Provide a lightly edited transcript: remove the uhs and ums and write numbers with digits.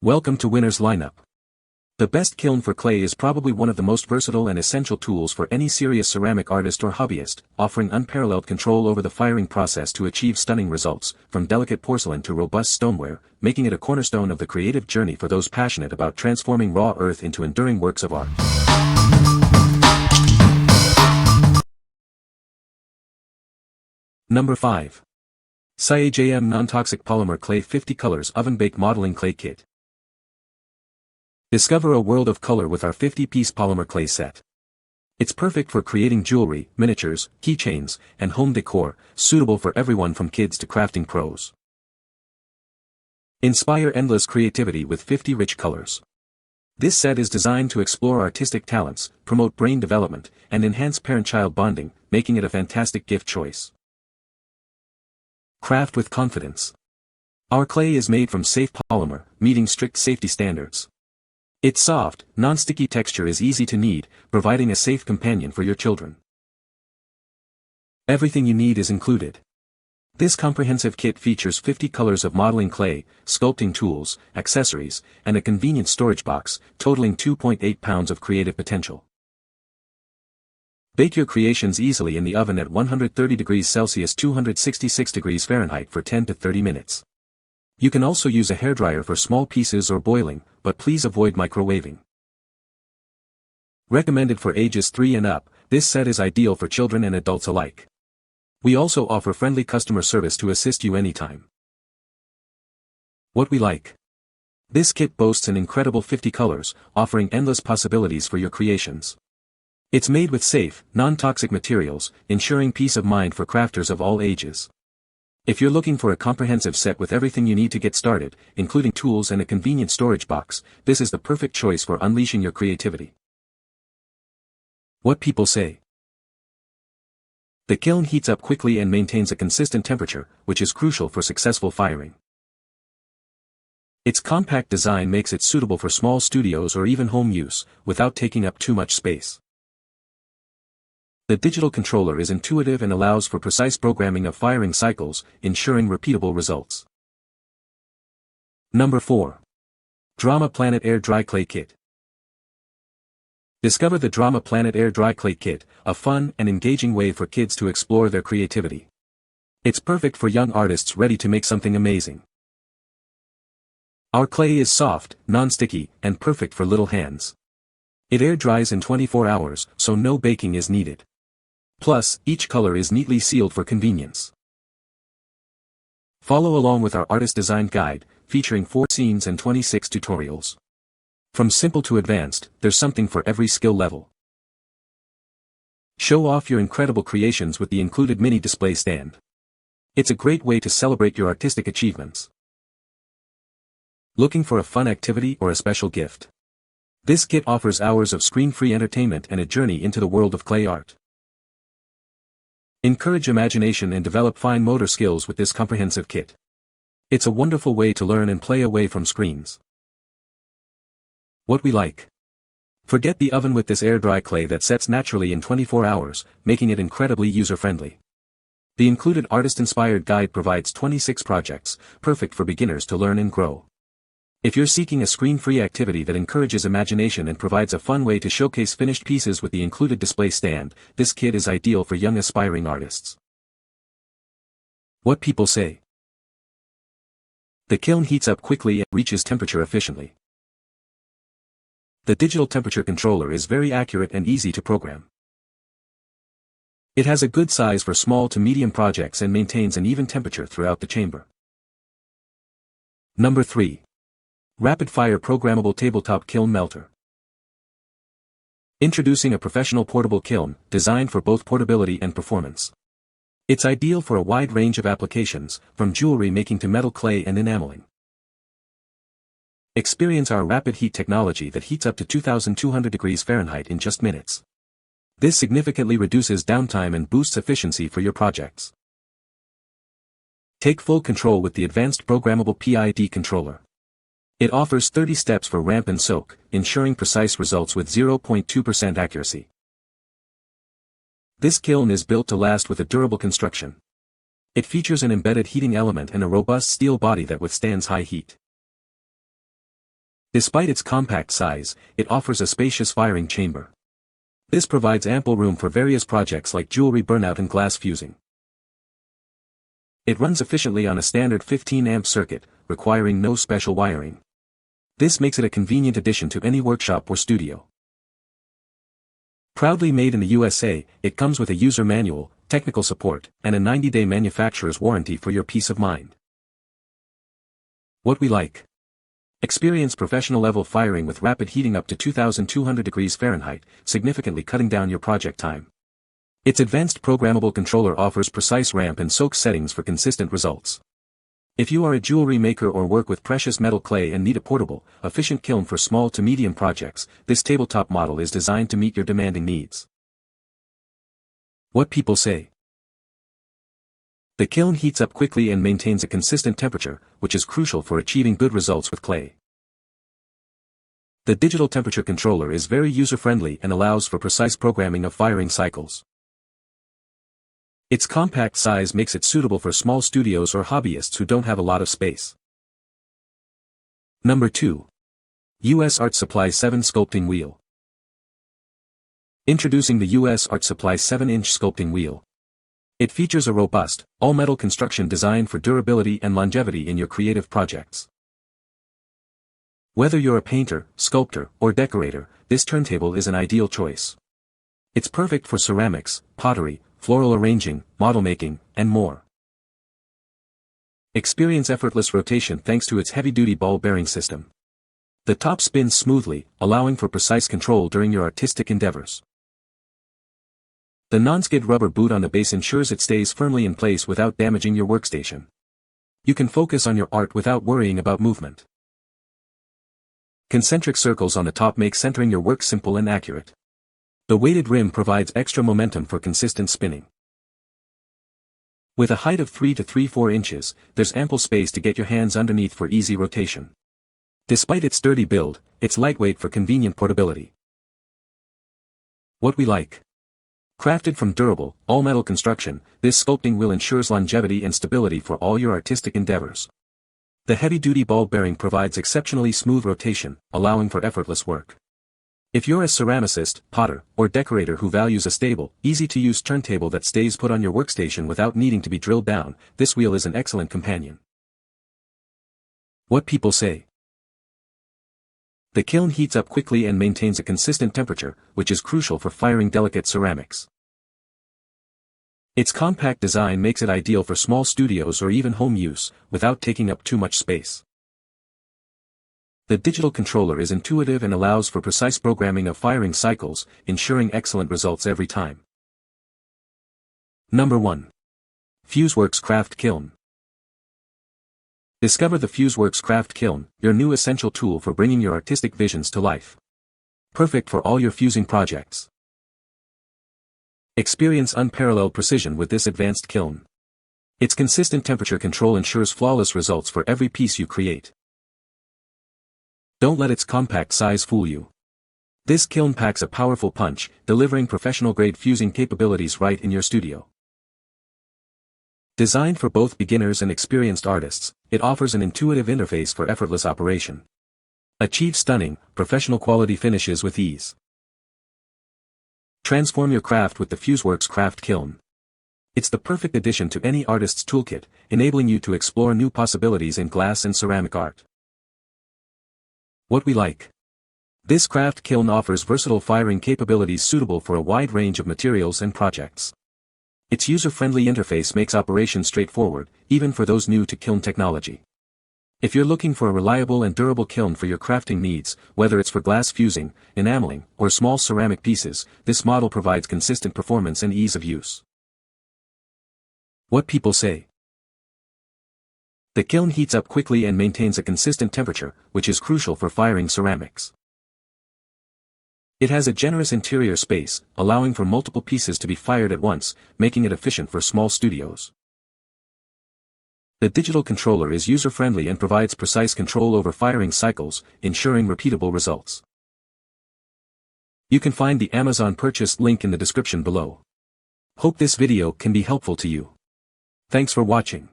Welcome to Winner's Lineup. The best kiln for clay is probably one of the most versatile and essential tools for any serious ceramic artist or hobbyist, offering unparalleled control over the firing process to achieve stunning results, from delicate porcelain to robust stoneware, making it a cornerstone of the creative journey for those passionate about transforming raw earth into enduring works of art. Number 5. CyAJM Non-Toxic Polymer Clay 50 Colors Oven-Bake Modeling Clay Kit. Discover a world of color with our 50-piece polymer clay set. It's perfect for creating jewelry, miniatures, keychains, and home decor, suitable for everyone from kids to crafting pros. Inspire endless creativity with 50 rich colors. This set is designed to explore artistic talents, promote brain development, and enhance parent-child bonding, making it a fantastic gift choice. Craft with confidence. Our clay is made from safe polymer, meeting strict safety standards. Its soft, non-sticky texture is easy to knead, providing a safe companion for your children. Everything you need is included. This comprehensive kit features 50 colors of modeling clay, sculpting tools, accessories, and a convenient storage box, totaling 2.8 pounds of creative potential. Bake your creations easily in the oven at 130 degrees Celsius 266 degrees Fahrenheit for 10 to 30 minutes. You can also use a hairdryer for small pieces or boiling, but please avoid microwaving. Recommended for ages 3 and up, this set is ideal for children and adults alike. We also offer friendly customer service to assist you anytime. What we like. This kit boasts an incredible 50 colors, offering endless possibilities for your creations. It's made with safe, non-toxic materials, ensuring peace of mind for crafters of all ages. If you're looking for a comprehensive set with everything you need to get started, including tools and a convenient storage box, this is the perfect choice for unleashing your creativity. What people say. The kiln heats up quickly and maintains a consistent temperature, which is crucial for successful firing. Its compact design makes it suitable for small studios or even home use, without taking up too much space. The digital controller is intuitive and allows for precise programming of firing cycles, ensuring repeatable results. Number 4. Drama Planet Air Dry Clay Kit. Discover the Drama Planet Air Dry Clay Kit, a fun and engaging way for kids to explore their creativity. It's perfect for young artists ready to make something amazing. Our clay is soft, non-sticky, and perfect for little hands. It air dries in 24 hours, so no baking is needed. Plus, each color is neatly sealed for convenience. Follow along with our artist-designed guide, featuring 4 scenes and 26 tutorials. From simple to advanced, there's something for every skill level. Show off your incredible creations with the included mini display stand. It's a great way to celebrate your artistic achievements. Looking for a fun activity or a special gift? This kit offers hours of screen-free entertainment and a journey into the world of clay art. Encourage imagination and develop fine motor skills with this comprehensive kit. It's a wonderful way to learn and play away from screens. What we like. Forget the oven with this air-dry clay that sets naturally in 24 hours, making it incredibly user-friendly. The included artist-inspired guide provides 26 projects, perfect for beginners to learn and grow. If you're seeking a screen-free activity that encourages imagination and provides a fun way to showcase finished pieces with the included display stand, this kit is ideal for young aspiring artists. What people say. The kiln heats up quickly and reaches temperature efficiently. The digital temperature controller is very accurate and easy to program. It has a good size for small to medium projects and maintains an even temperature throughout the chamber. Number 3. RapidFire Programmable Tabletop Kiln Melter. Introducing a professional portable kiln, designed for both portability and performance. It's ideal for a wide range of applications, from jewelry making to metal clay and enameling. Experience our rapid heat technology that heats up to 2,200 degrees Fahrenheit in just minutes. This significantly reduces downtime and boosts efficiency for your projects. Take full control with the advanced Programmable PID controller. It offers 30 steps for ramp and soak, ensuring precise results with 0.2% accuracy. This kiln is built to last with a durable construction. It features an embedded heating element and a robust steel body that withstands high heat. Despite its compact size, it offers a spacious firing chamber. This provides ample room for various projects like jewelry burnout and glass fusing. It runs efficiently on a standard 15-amp circuit, requiring no special wiring. This makes it a convenient addition to any workshop or studio. Proudly made in the USA, it comes with a user manual, technical support, and a 90-day manufacturer's warranty for your peace of mind. What we like. Experience professional level firing with rapid heating up to 2200 degrees Fahrenheit, significantly cutting down your project time. Its advanced programmable controller offers precise ramp and soak settings for consistent results. If you are a jewelry maker or work with precious metal clay and need a portable, efficient kiln for small to medium projects, this tabletop model is designed to meet your demanding needs. What people say. The kiln heats up quickly and maintains a consistent temperature, which is crucial for achieving good results with clay. The digital temperature controller is very user-friendly and allows for precise programming of firing cycles. Its compact size makes it suitable for small studios or hobbyists who don't have a lot of space. Number 2. US Art Supply 7 Sculpting Wheel. Introducing the US Art Supply 7-inch sculpting wheel. It features a robust, all-metal construction designed for durability and longevity in your creative projects. Whether you're a painter, sculptor, or decorator, this turntable is an ideal choice. It's perfect for ceramics, pottery, floral arranging, model making, and more. Experience effortless rotation thanks to its heavy-duty ball bearing system. The top spins smoothly, allowing for precise control during your artistic endeavors. The non-skid rubber boot on the base ensures it stays firmly in place without damaging your workstation. You can focus on your art without worrying about movement. Concentric circles on the top make centering your work simple and accurate. The weighted rim provides extra momentum for consistent spinning. With a height of 3 to 3/4 inches, there's ample space to get your hands underneath for easy rotation. Despite its sturdy build, it's lightweight for convenient portability. What we like. Crafted from durable, all-metal construction, this sculpting wheel ensures longevity and stability for all your artistic endeavors. The heavy-duty ball bearing provides exceptionally smooth rotation, allowing for effortless work. If you're a ceramicist, potter, or decorator who values a stable, easy-to-use turntable that stays put on your workstation without needing to be drilled down, this wheel is an excellent companion. What people say. The kiln heats up quickly and maintains a consistent temperature, which is crucial for firing delicate ceramics. Its compact design makes it ideal for small studios or even home use, without taking up too much space. The digital controller is intuitive and allows for precise programming of firing cycles, ensuring excellent results every time. Number 1. Fuseworks Craft Kiln. Discover the Fuseworks Craft Kiln, your new essential tool for bringing your artistic visions to life. Perfect for all your fusing projects. Experience unparalleled precision with this advanced kiln. Its consistent temperature control ensures flawless results for every piece you create. Don't let its compact size fool you. This kiln packs a powerful punch, delivering professional-grade fusing capabilities right in your studio. Designed for both beginners and experienced artists, it offers an intuitive interface for effortless operation. Achieve stunning, professional-quality finishes with ease. Transform your craft with the Fuseworks Craft Kiln. It's the perfect addition to any artist's toolkit, enabling you to explore new possibilities in glass and ceramic art. What we like. This craft kiln offers versatile firing capabilities suitable for a wide range of materials and projects. Its user-friendly interface makes operation straightforward, even for those new to kiln technology. If you're looking for a reliable and durable kiln for your crafting needs, whether it's for glass fusing, enameling, or small ceramic pieces, this model provides consistent performance and ease of use. What people say. The kiln heats up quickly and maintains a consistent temperature, which is crucial for firing ceramics. It has a generous interior space, allowing for multiple pieces to be fired at once, making it efficient for small studios. The digital controller is user-friendly and provides precise control over firing cycles, ensuring repeatable results. You can find the Amazon purchase link in the description below. Hope this video can be helpful to you. Thanks for watching.